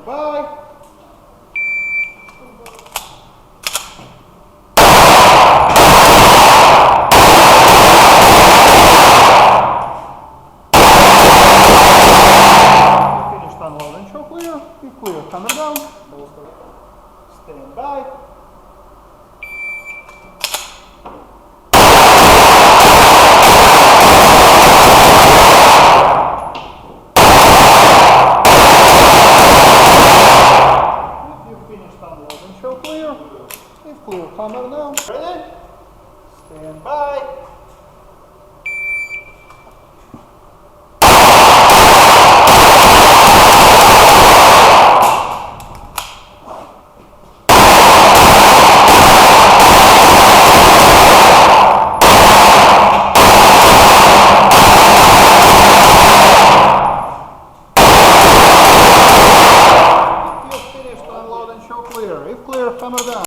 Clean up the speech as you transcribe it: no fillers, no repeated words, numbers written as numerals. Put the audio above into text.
by. Finished unloading, show clear. Be clear, camera down. Stand by. Unloading, show clear. If clear, camera down. Ready? Stand by. If finished, unload and show clear. If clear, camera down.